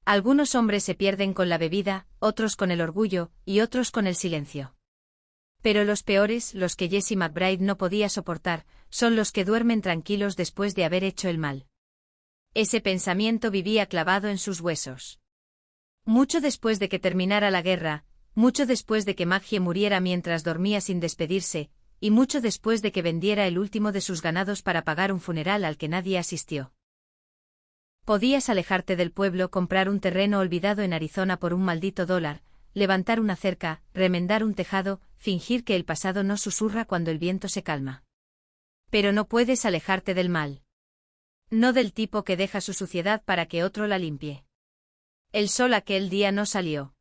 Algunos hombres se pierden con la bebida, otros con el orgullo, y otros con el silencio. Pero los peores, los que Jessie McBride no podía soportar, son los que duermen tranquilos después de haber hecho el mal. Ese pensamiento vivía clavado en sus huesos. Mucho después de que terminara la guerra, mucho después de que Maggie muriera mientras dormía sin despedirse, y mucho después de que vendiera el último de sus ganados para pagar un funeral al que nadie asistió. Podías alejarte del pueblo, comprar un terreno olvidado en Arizona por un maldito $1, levantar una cerca, remendar un tejado, fingir que el pasado no susurra cuando el viento se calma. Pero no puedes alejarte del mal. No del tipo que deja su suciedad para que otro la limpie. El sol aquel día no salió.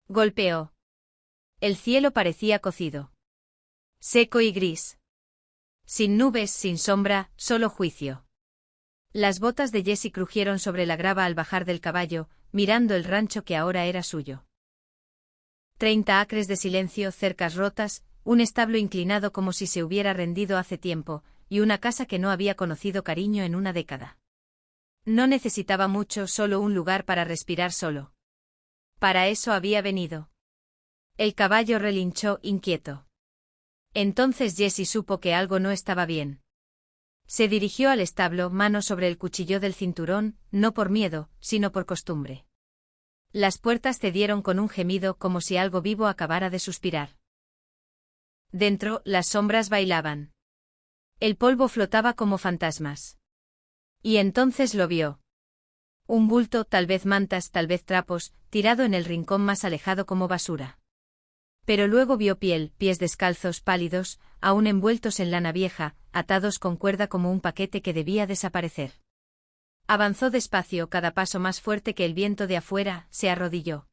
Golpeó. El cielo parecía cocido. Seco y gris. Sin nubes, sin sombra, solo juicio. Las botas de Jessie crujieron sobre la grava al bajar del caballo, mirando el rancho que ahora era suyo. 30 acres de silencio, cercas rotas, un establo inclinado como si se hubiera rendido hace tiempo, y una casa que no había conocido cariño en una década. No necesitaba mucho, solo un lugar para respirar solo. Para eso había venido. El caballo relinchó, inquieto. Entonces Jessie supo que algo no estaba bien. Se dirigió al establo, mano sobre el cuchillo del cinturón, no por miedo, sino por costumbre. Las puertas cedieron con un gemido como si algo vivo acabara de suspirar. Dentro, las sombras bailaban. El polvo flotaba como fantasmas. Y entonces lo vio. Un bulto, tal vez mantas, tal vez trapos, tirado en el rincón más alejado como basura. Pero luego vio pies descalzos, pálidos, aún envueltos en lana vieja, atados con cuerda como un paquete que debía desaparecer. Avanzó despacio, cada paso más fuerte que el viento de afuera, se arrodilló.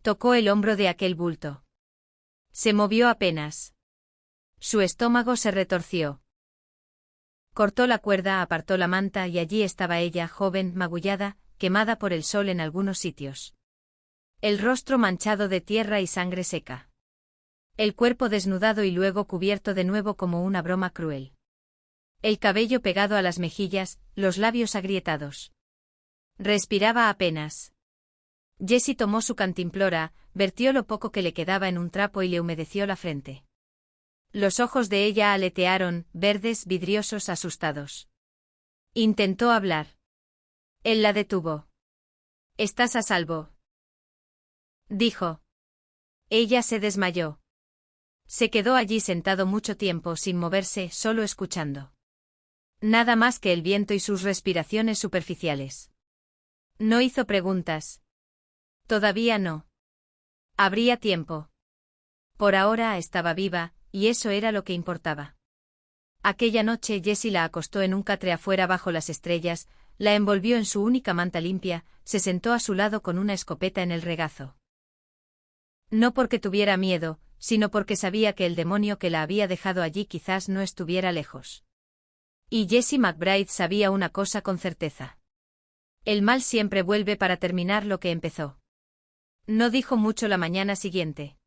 Tocó el hombro de aquel bulto. Se movió apenas. Su estómago se retorció. Cortó la cuerda, apartó la manta y allí estaba ella, joven, magullada, quemada por el sol en algunos sitios. El rostro manchado de tierra y sangre seca. El cuerpo desnudado y luego cubierto de nuevo como una broma cruel. El cabello pegado a las mejillas, los labios agrietados. Respiraba apenas. Jessie tomó su cantimplora, vertió lo poco que le quedaba en un trapo y le humedeció la frente. Los ojos de ella aletearon, verdes, vidriosos, asustados. Intentó hablar. Él la detuvo. «Estás a salvo», dijo. Ella se desmayó. Se quedó allí sentado mucho tiempo sin moverse, solo escuchando. Nada más que el viento y sus respiraciones superficiales. No hizo preguntas. Todavía no. Habría tiempo. Por ahora estaba viva, y eso era lo que importaba. Aquella noche Jessie la acostó en un catre afuera bajo las estrellas, la envolvió en su única manta limpia, se sentó a su lado con una escopeta en el regazo. No porque tuviera miedo, sino porque sabía que el demonio que la había dejado allí quizás no estuviera lejos. Y Jessie McBride sabía una cosa con certeza. El mal siempre vuelve para terminar lo que empezó. No dijo mucho la mañana siguiente.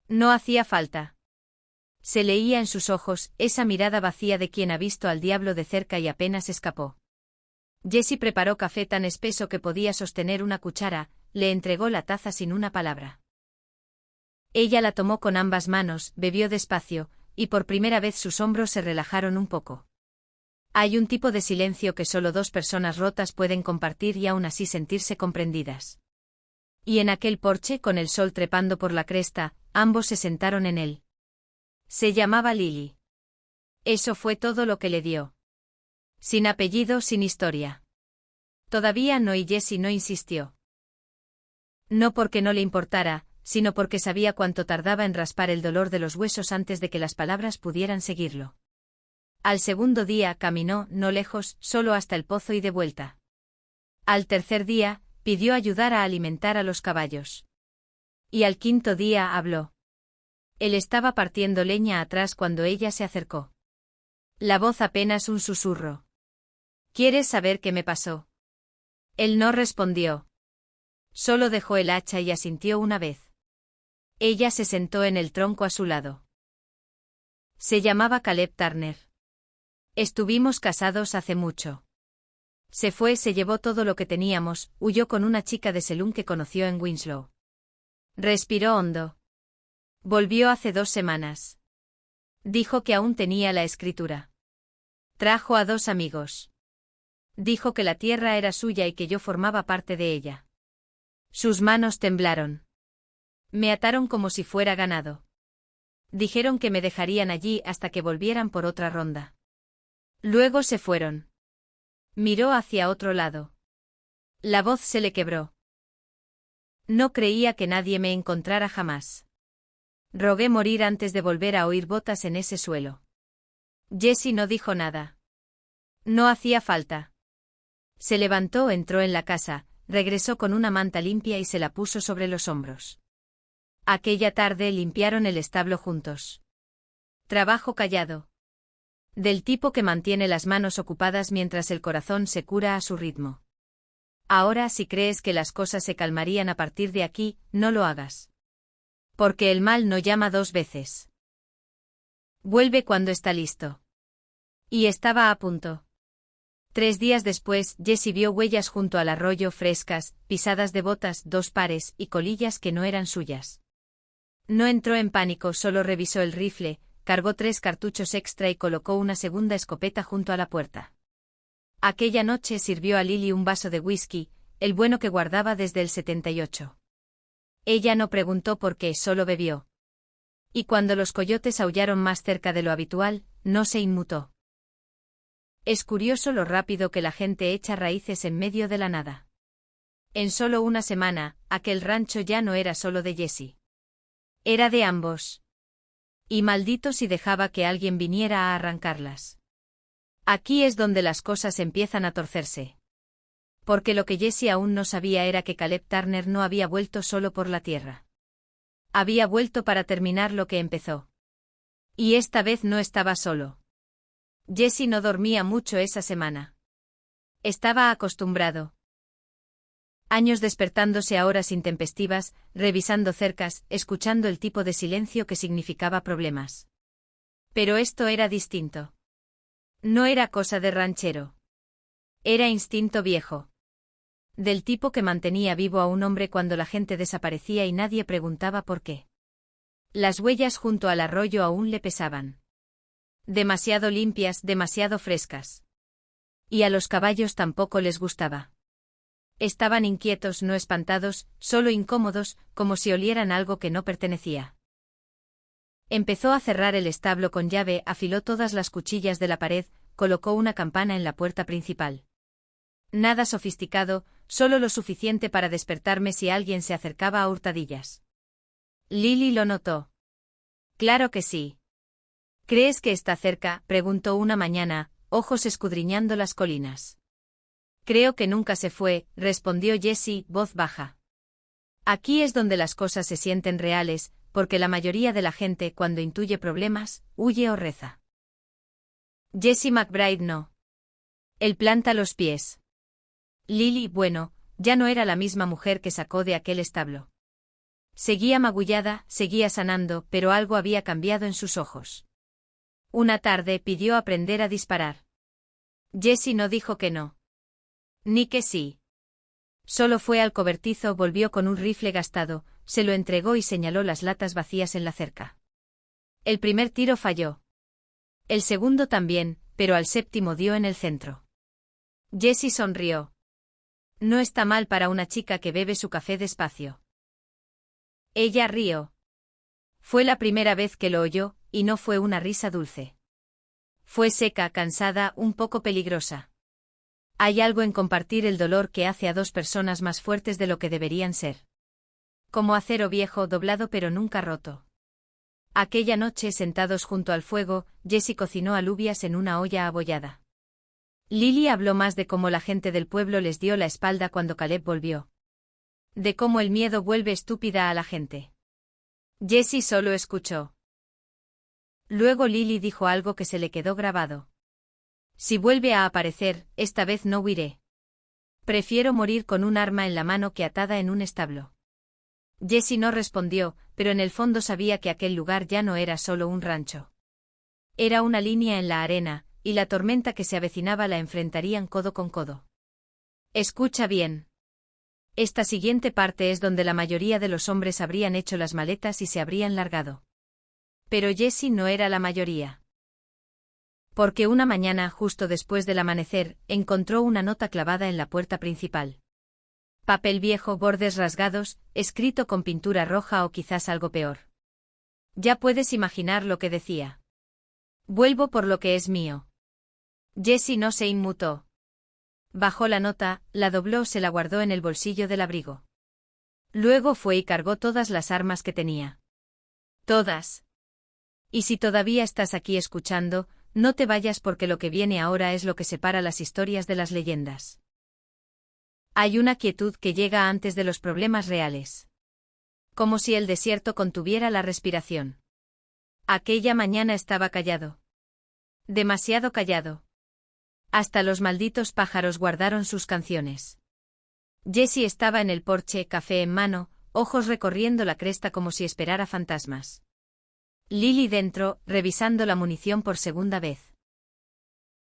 No hacía falta. Se leía en sus ojos, esa mirada vacía de quien ha visto al diablo de cerca y apenas escapó. Jessie preparó café tan espeso que podía sostener una cuchara, le entregó la taza sin una palabra. Ella la tomó con ambas manos, bebió despacio, y por primera vez sus hombros se relajaron un poco. Hay un tipo de silencio que solo dos personas rotas pueden compartir y aún así sentirse comprendidas. Y en aquel porche, con el sol trepando por la cresta, ambos se sentaron en él. Se llamaba Lily. Eso fue todo lo que le dio. Sin apellido, sin historia. Todavía no, y Jessie no insistió. No porque no le importara, sino porque sabía cuánto tardaba en raspar el dolor de los huesos antes de que las palabras pudieran seguirlo. Al segundo día caminó, no lejos, solo hasta el pozo y de vuelta. Al tercer día, pidió ayudar a alimentar a los caballos. Y al quinto día habló. Él estaba partiendo leña atrás cuando ella se acercó. La voz apenas un susurro. «¿Quieres saber qué me pasó?» Él no respondió. Solo dejó el hacha y asintió una vez. Ella se sentó en el tronco a su lado. Se llamaba Caleb Turner. Estuvimos casados hace mucho. Se llevó todo lo que teníamos, huyó con una chica de Selún que conoció en Winslow. Respiró hondo. Volvió hace 2 semanas. Dijo que aún tenía la escritura. Trajo a 2 amigos. Dijo que la tierra era suya y que yo formaba parte de ella. Sus manos temblaron. Me ataron como si fuera ganado. Dijeron que me dejarían allí hasta que volvieran por otra ronda. Luego se fueron. Miró hacia otro lado. La voz se le quebró. No creía que nadie me encontrara jamás. Rogué morir antes de volver a oír botas en ese suelo. Jessie no dijo nada. No hacía falta. Se levantó, entró en la casa, regresó con una manta limpia y se la puso sobre los hombros. Aquella tarde limpiaron el establo juntos. Trabajo callado. Del tipo que mantiene las manos ocupadas mientras el corazón se cura a su ritmo. Ahora, si crees que las cosas se calmarían a partir de aquí, no lo hagas. Porque el mal no llama 2 veces. Vuelve cuando está listo. Y estaba a punto. 3 días después, Jessie vio huellas junto al arroyo frescas, pisadas de botas, 2 pares, y colillas que no eran suyas. No entró en pánico, solo revisó el rifle, cargó 3 cartuchos extra y colocó una segunda escopeta junto a la puerta. Aquella noche sirvió a Lily un vaso de whisky, el bueno que guardaba desde el 78. Ella no preguntó por qué, solo bebió. Y cuando los coyotes aullaron más cerca de lo habitual, no se inmutó. Es curioso lo rápido que la gente echa raíces en medio de la nada. En solo una semana, aquel rancho ya no era solo de Jessie. Era de ambos. Y maldito si dejaba que alguien viniera a arrancarlas. Aquí es donde las cosas empiezan a torcerse. Porque lo que Jessie aún no sabía era que Caleb Turner no había vuelto solo por la tierra. Había vuelto para terminar lo que empezó. Y esta vez no estaba solo. Jessie no dormía mucho esa semana. Estaba acostumbrado. Años despertándose a horas intempestivas, revisando cercas, escuchando el tipo de silencio que significaba problemas. Pero esto era distinto. No era cosa de ranchero. Era instinto viejo. Del tipo que mantenía vivo a un hombre cuando la gente desaparecía y nadie preguntaba por qué. Las huellas junto al arroyo aún le pesaban. Demasiado limpias, demasiado frescas. Y a los caballos tampoco les gustaba. Estaban inquietos, no espantados, solo incómodos, como si olieran algo que no pertenecía. Empezó a cerrar el establo con llave, afiló todas las cuchillas de la pared, colocó una campana en la puerta principal. Nada sofisticado, solo lo suficiente para despertarme si alguien se acercaba a hurtadillas. Lily lo notó. Claro que sí. ¿Crees que está cerca?, preguntó una mañana, ojos escudriñando las colinas. Creo que nunca se fue, respondió Jessie, voz baja. Aquí es donde las cosas se sienten reales, porque la mayoría de la gente, cuando intuye problemas, huye o reza. Jessie McBride no. Él planta los pies. Lily, bueno, ya no era la misma mujer que sacó de aquel establo. Seguía magullada, seguía sanando, pero algo había cambiado en sus ojos. Una tarde pidió aprender a disparar. Jessie no dijo que no. Ni que sí. Solo fue al cobertizo, volvió con un rifle gastado, se lo entregó y señaló las latas vacías en la cerca. El primer tiro falló. El segundo también, pero al séptimo dio en el centro. Jessie sonrió. No está mal para una chica que bebe su café despacio. Ella rió. Fue la primera vez que lo oyó, y no fue una risa dulce. Fue seca, cansada, un poco peligrosa. Hay algo en compartir el dolor que hace a 2 personas más fuertes de lo que deberían ser. Como acero viejo, doblado pero nunca roto. Aquella noche, sentados junto al fuego, Jessie cocinó alubias en una olla abollada. Lily habló más de cómo la gente del pueblo les dio la espalda cuando Caleb volvió. De cómo el miedo vuelve estúpida a la gente. Jessie solo escuchó. Luego Lily dijo algo que se le quedó grabado. Si vuelve a aparecer, esta vez no huiré. Prefiero morir con un arma en la mano que atada en un establo. Jessie no respondió, pero en el fondo sabía que aquel lugar ya no era solo un rancho. Era una línea en la arena, y la tormenta que se avecinaba la enfrentarían codo con codo. Escucha bien. Esta siguiente parte es donde la mayoría de los hombres habrían hecho las maletas y se habrían largado. Pero Jessie no era la mayoría. Porque una mañana, justo después del amanecer, encontró una nota clavada en la puerta principal. Papel viejo, bordes rasgados, escrito con pintura roja o quizás algo peor. Ya puedes imaginar lo que decía. Vuelvo por lo que es mío. Jessie no se inmutó. Bajó la nota, la dobló, se la guardó en el bolsillo del abrigo. Luego fue y cargó todas las armas que tenía. Todas. Y si todavía estás aquí escuchando, no te vayas porque lo que viene ahora es lo que separa las historias de las leyendas. Hay una quietud que llega antes de los problemas reales. Como si el desierto contuviera la respiración. Aquella mañana estaba callado. Demasiado callado. Hasta los malditos pájaros guardaron sus canciones. Jessie estaba en el porche, café en mano, ojos recorriendo la cresta como si esperara fantasmas. Lily dentro, revisando la munición por segunda vez.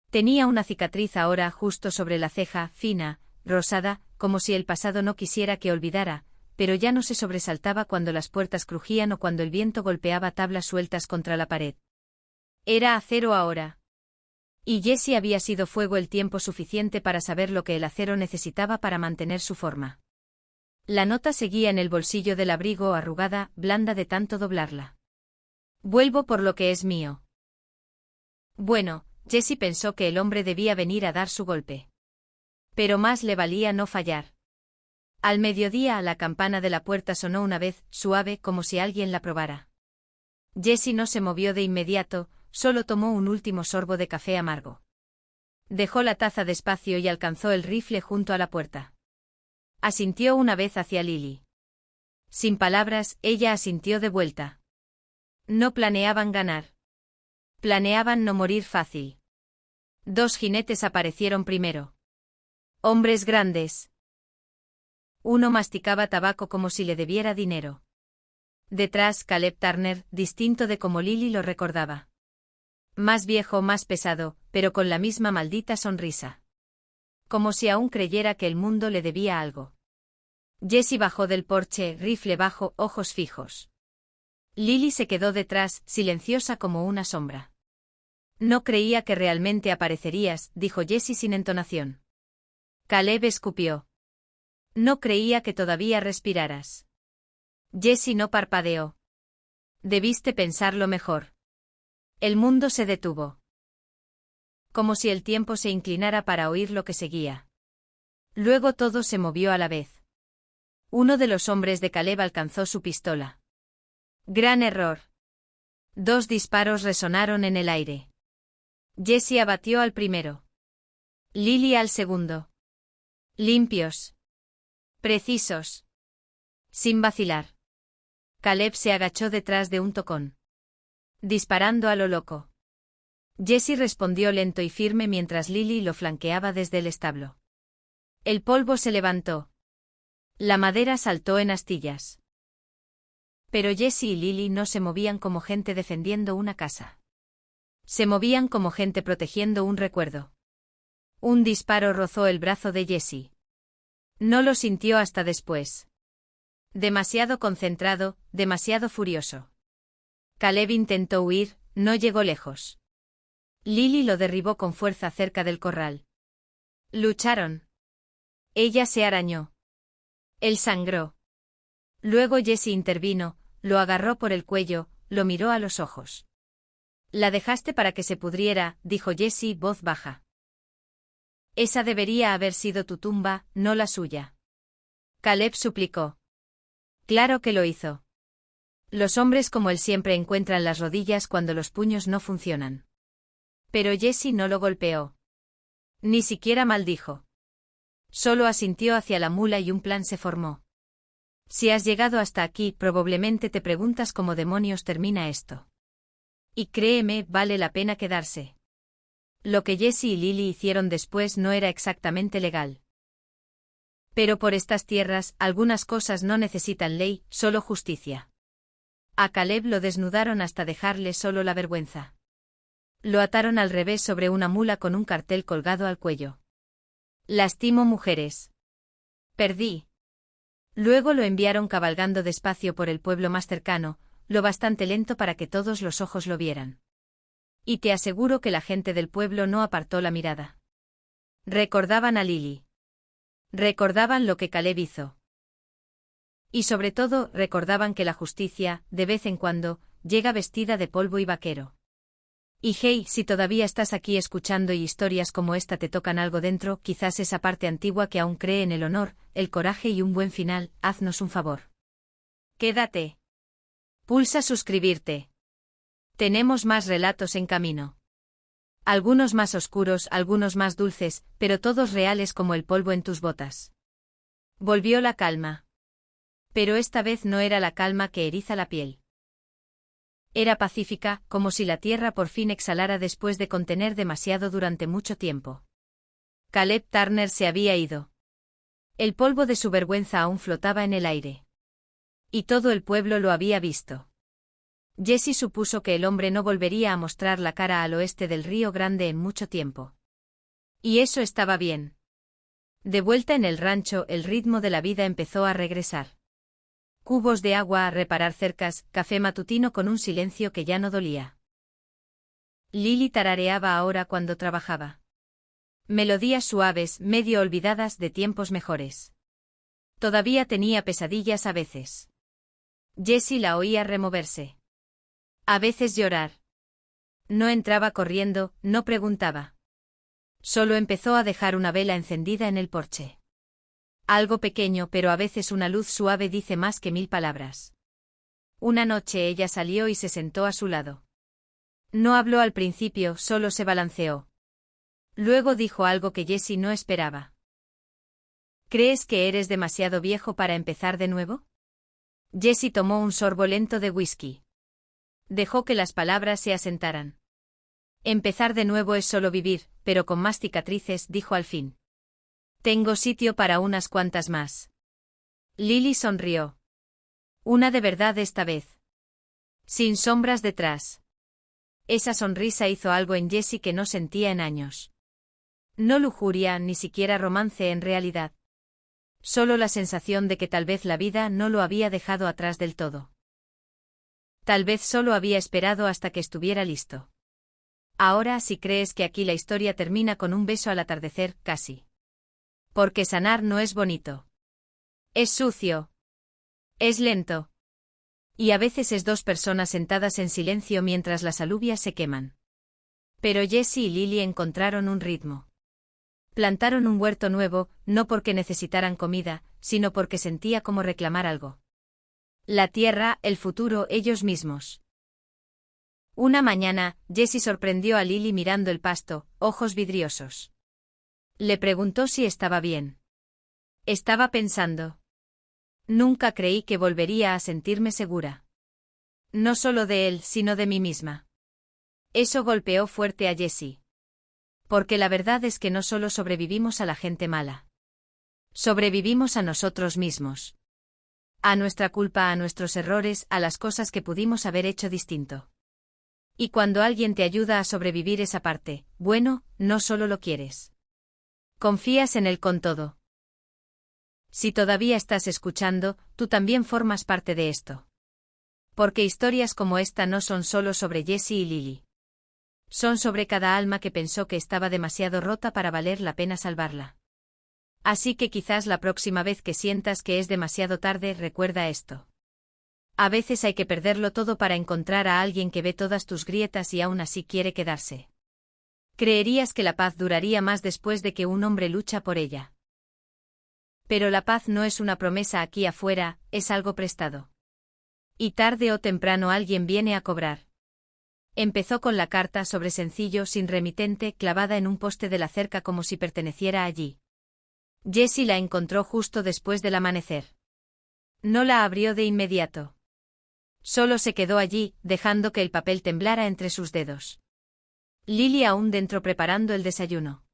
Tenía una cicatriz ahora justo sobre la ceja, fina, rosada, como si el pasado no quisiera que olvidara, pero ya no se sobresaltaba cuando las puertas crujían o cuando el viento golpeaba tablas sueltas contra la pared. Era acero ahora. Y Jessie había sido fuego el tiempo suficiente para saber lo que el acero necesitaba para mantener su forma. La nota seguía en el bolsillo del abrigo, arrugada, blanda de tanto doblarla. Vuelvo por lo que es mío. Bueno, Jessie pensó que el hombre debía venir a dar su golpe. Pero más le valía no fallar. Al mediodía la campana de la puerta sonó una vez, suave, como si alguien la probara. Jessie no se movió de inmediato, solo tomó un último sorbo de café amargo. Dejó la taza despacio y alcanzó el rifle junto a la puerta. Asintió una vez hacia Lily. Sin palabras, ella asintió de vuelta. No planeaban ganar. Planeaban no morir fácil. Dos jinetes aparecieron primero. Hombres grandes. Uno masticaba tabaco como si le debiera dinero. Detrás, Caleb Turner, distinto de como Lily lo recordaba. Más viejo, más pesado, pero con la misma maldita sonrisa. Como si aún creyera que el mundo le debía algo. Jessie bajó del porche, rifle bajo, ojos fijos. Lily se quedó detrás, silenciosa como una sombra. No creía que realmente aparecerías, dijo Jessie sin entonación. Caleb escupió. No creía que todavía respiraras. Jessie no parpadeó. Debiste pensarlo mejor. El mundo se detuvo. Como si el tiempo se inclinara para oír lo que seguía. Luego todo se movió a la vez. Uno de los hombres de Caleb alcanzó su pistola. Gran error. Dos disparos resonaron en el aire. Jessie abatió al primero. Lily al segundo. Limpios. Precisos. Sin vacilar. Caleb se agachó detrás de un tocón. Disparando a lo loco. Jessie respondió lento y firme mientras Lily lo flanqueaba desde el establo. El polvo se levantó. La madera saltó en astillas. Pero Jessie y Lily no se movían como gente defendiendo una casa. Se movían como gente protegiendo un recuerdo. Un disparo rozó el brazo de Jessie. No lo sintió hasta después. Demasiado concentrado, demasiado furioso. Caleb intentó huir, no llegó lejos. Lily lo derribó con fuerza cerca del corral. Lucharon. Ella se arañó. Él sangró. Luego Jessie intervino, lo agarró por el cuello, lo miró a los ojos. La dejaste para que se pudriera, dijo Jessie, voz baja. Esa debería haber sido tu tumba, no la suya. Caleb suplicó. Claro que lo hizo. Los hombres como él siempre encuentran las rodillas cuando los puños no funcionan. Pero Jessie no lo golpeó. Ni siquiera maldijo. Solo asintió hacia la mula y un plan se formó. Si has llegado hasta aquí, probablemente te preguntas cómo demonios termina esto. Y créeme, vale la pena quedarse. Lo que Jessie y Lily hicieron después no era exactamente legal. Pero por estas tierras, algunas cosas no necesitan ley, solo justicia. A Caleb lo desnudaron hasta dejarle solo la vergüenza. Lo ataron al revés sobre una mula con un cartel colgado al cuello. Lastimo mujeres. Perdí. Luego lo enviaron cabalgando despacio por el pueblo más cercano, lo bastante lento para que todos los ojos lo vieran. Y te aseguro que la gente del pueblo no apartó la mirada. Recordaban a Lily. Recordaban lo que Caleb hizo. Y sobre todo, recordaban que la justicia, de vez en cuando, llega vestida de polvo y vaquero. Y hey, si todavía estás aquí escuchando y historias como esta te tocan algo dentro, quizás esa parte antigua que aún cree en el honor, el coraje y un buen final, haznos un favor. Quédate. Pulsa suscribirte. Tenemos más relatos en camino. Algunos más oscuros, algunos más dulces, pero todos reales como el polvo en tus botas. Volvió la calma. Pero esta vez no era la calma que eriza la piel. Era pacífica, como si la tierra por fin exhalara después de contener demasiado durante mucho tiempo. Caleb Turner se había ido. El polvo de su vergüenza aún flotaba en el aire. Y todo el pueblo lo había visto. Jesse supuso que el hombre no volvería a mostrar la cara al oeste del Río Grande en mucho tiempo. Y eso estaba bien. De vuelta en el rancho, el ritmo de la vida empezó a regresar. Cubos de agua, reparar cercas, café matutino con un silencio que ya no dolía. Lily tarareaba ahora cuando trabajaba. Melodías suaves, medio olvidadas de tiempos mejores. Todavía tenía pesadillas a veces. Jessie la oía removerse. A veces llorar. No entraba corriendo, no preguntaba. Solo empezó a dejar una vela encendida en el porche. Algo pequeño, pero a veces una luz suave dice más que 1000 palabras. Una noche ella salió y se sentó a su lado. No habló al principio, solo se balanceó. Luego dijo algo que Jessie no esperaba. ¿Crees que eres demasiado viejo para empezar de nuevo? Jessie tomó un sorbo lento de whisky. Dejó que las palabras se asentaran. Empezar de nuevo es solo vivir, pero con más cicatrices, dijo al fin. Tengo sitio para unas cuantas más. Lily sonrió. Una de verdad esta vez. Sin sombras detrás. Esa sonrisa hizo algo en Jessie que no sentía en años. No lujuria, ni siquiera romance en realidad. Solo la sensación de que tal vez la vida no lo había dejado atrás del todo. Tal vez solo había esperado hasta que estuviera listo. Ahora, si crees que aquí la historia termina con un beso al atardecer, casi. Porque sanar no es bonito. Es sucio. Es lento. Y a veces es dos personas sentadas en silencio mientras las alubias se queman. Pero Jessie y Lily encontraron un ritmo. Plantaron un huerto nuevo, no porque necesitaran comida, sino porque sentía como reclamar algo. La tierra, el futuro, ellos mismos. Una mañana, Jessie sorprendió a Lily mirando el pasto, ojos vidriosos. Le preguntó si estaba bien. Estaba pensando. Nunca creí que volvería a sentirme segura. No solo de él, sino de mí misma. Eso golpeó fuerte a Jessie. Porque la verdad es que no solo sobrevivimos a la gente mala. Sobrevivimos a nosotros mismos. A nuestra culpa, a nuestros errores, a las cosas que pudimos haber hecho distinto. Y cuando alguien te ayuda a sobrevivir esa parte, bueno, no solo lo quieres. Confías en él con todo. Si todavía estás escuchando, tú también formas parte de esto. Porque historias como esta no son solo sobre Jessie y Lily. Son sobre cada alma que pensó que estaba demasiado rota para valer la pena salvarla. Así que quizás la próxima vez que sientas que es demasiado tarde, recuerda esto. A veces hay que perderlo todo para encontrar a alguien que ve todas tus grietas y aún así quiere quedarse. Creerías que la paz duraría más después de que un hombre lucha por ella. Pero la paz no es una promesa aquí afuera, es algo prestado. Y tarde o temprano alguien viene a cobrar. Empezó con la carta sobre sencillo sin remitente clavada en un poste de la cerca como si perteneciera allí. Jessie la encontró justo después del amanecer. No la abrió de inmediato. Solo se quedó allí, dejando que el papel temblara entre sus dedos. Lily aún dentro preparando el desayuno.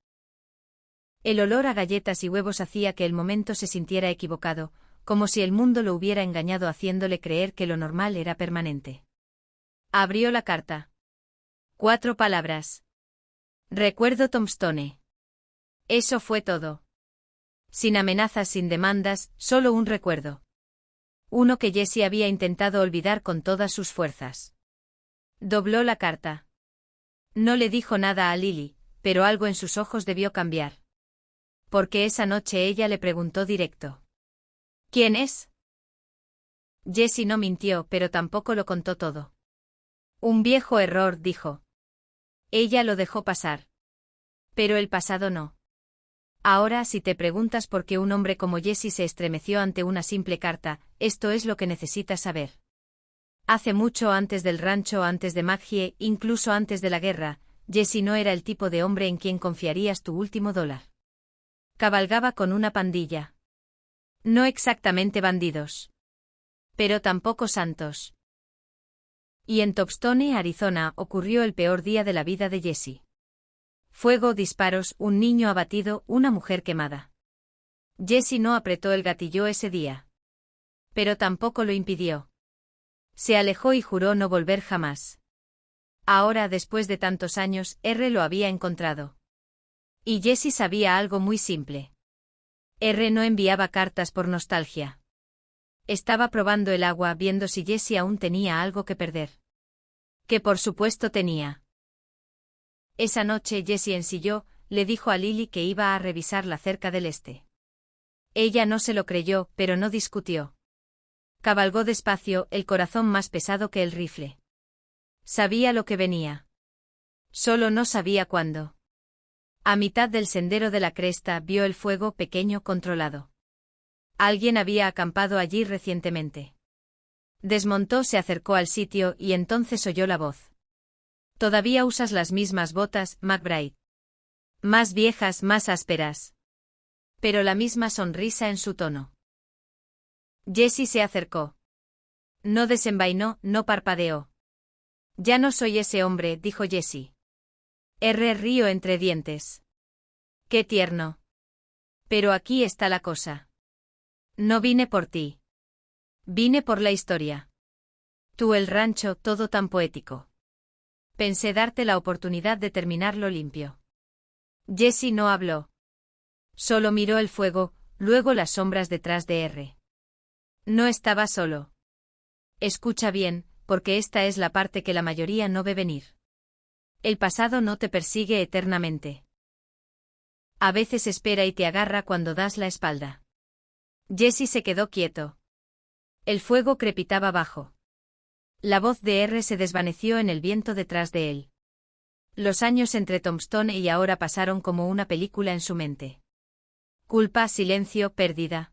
El olor a galletas y huevos hacía que el momento se sintiera equivocado, como si el mundo lo hubiera engañado haciéndole creer que lo normal era permanente. Abrió la carta. 4 palabras. Recuerdo Tombstone. Eso fue todo. Sin amenazas, sin demandas, solo un recuerdo. Uno que Jessie había intentado olvidar con todas sus fuerzas. Dobló la carta. No le dijo nada a Lily, pero algo en sus ojos debió cambiar. Porque esa noche ella le preguntó directo. ¿Quién es? Jessie no mintió, pero tampoco lo contó todo. Un viejo error, dijo. Ella lo dejó pasar. Pero el pasado no. Ahora, si te preguntas por qué un hombre como Jessie se estremeció ante una simple carta, esto es lo que necesitas saber. Hace mucho antes del rancho, antes de Maggie, incluso antes de la guerra, Jessie no era el tipo de hombre en quien confiarías tu último dólar. Cabalgaba con una pandilla. No exactamente bandidos. Pero tampoco santos. Y en Tombstone, Arizona, ocurrió el peor día de la vida de Jessie. Fuego, disparos, un niño abatido, una mujer quemada. Jessie no apretó el gatillo ese día. Pero tampoco lo impidió. Se alejó y juró no volver jamás. Ahora, después de tantos años, R lo había encontrado. Y Jessie sabía algo muy simple. R no enviaba cartas por nostalgia. Estaba probando el agua, viendo si Jessie aún tenía algo que perder. Que por supuesto tenía. Esa noche Jessie ensilló, le dijo a Lily que iba a revisar la cerca del este. Ella no se lo creyó, pero no discutió. Cabalgó despacio, el corazón más pesado que el rifle. Sabía lo que venía. Solo no sabía cuándo. A mitad del sendero de la cresta vio el fuego pequeño controlado. Alguien había acampado allí recientemente. Desmontó, se acercó al sitio y entonces oyó la voz. Todavía usas las mismas botas, McBride. Más viejas, más ásperas. Pero la misma sonrisa en su tono. Jessie se acercó. No desenvainó, no parpadeó. Ya no soy ese hombre, dijo Jessie. R rió entre dientes. Qué tierno. Pero aquí está la cosa. No vine por ti. Vine por la historia. Tú, el rancho, todo tan poético. Pensé darte la oportunidad de terminarlo limpio. Jessie no habló. Solo miró el fuego, luego las sombras detrás de R. No estaba solo. Escucha bien, porque esta es la parte que la mayoría no ve venir. El pasado no te persigue eternamente. A veces espera y te agarra cuando das la espalda. Jessie se quedó quieto. El fuego crepitaba bajo. La voz de R se desvaneció en el viento detrás de él. Los años entre Tombstone y ahora pasaron como una película en su mente. Culpa, silencio, pérdida.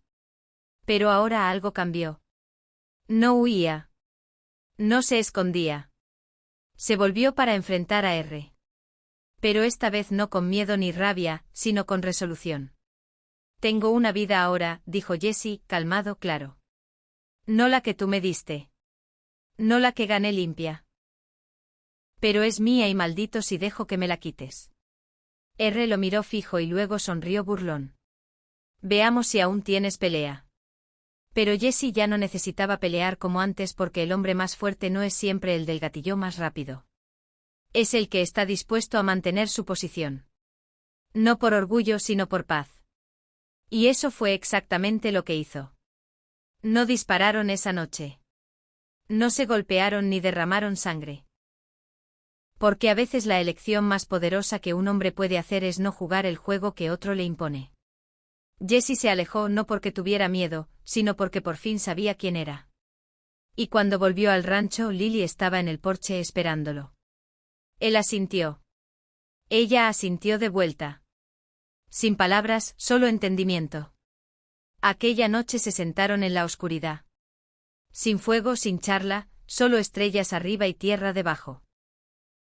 Pero ahora algo cambió. No huía. No se escondía. Se volvió para enfrentar a R. Pero esta vez no con miedo ni rabia, sino con resolución. Tengo una vida ahora, dijo Jessie, calmado, claro. No la que tú me diste. No la que gané limpia. Pero es mía y maldito si dejo que me la quites. R lo miró fijo y luego sonrió burlón. Veamos si aún tienes pelea. Pero Jessie ya no necesitaba pelear como antes porque el hombre más fuerte no es siempre el del gatillo más rápido. Es el que está dispuesto a mantener su posición. No por orgullo sino por paz. Y eso fue exactamente lo que hizo. No dispararon esa noche. No se golpearon ni derramaron sangre. Porque a veces la elección más poderosa que un hombre puede hacer es no jugar el juego que otro le impone. Jessie se alejó no porque tuviera miedo, sino porque por fin sabía quién era. Y cuando volvió al rancho, Lily estaba en el porche esperándolo. Él asintió. Ella asintió de vuelta. Sin palabras, solo entendimiento. Aquella noche se sentaron en la oscuridad. Sin fuego, sin charla, solo estrellas arriba y tierra debajo.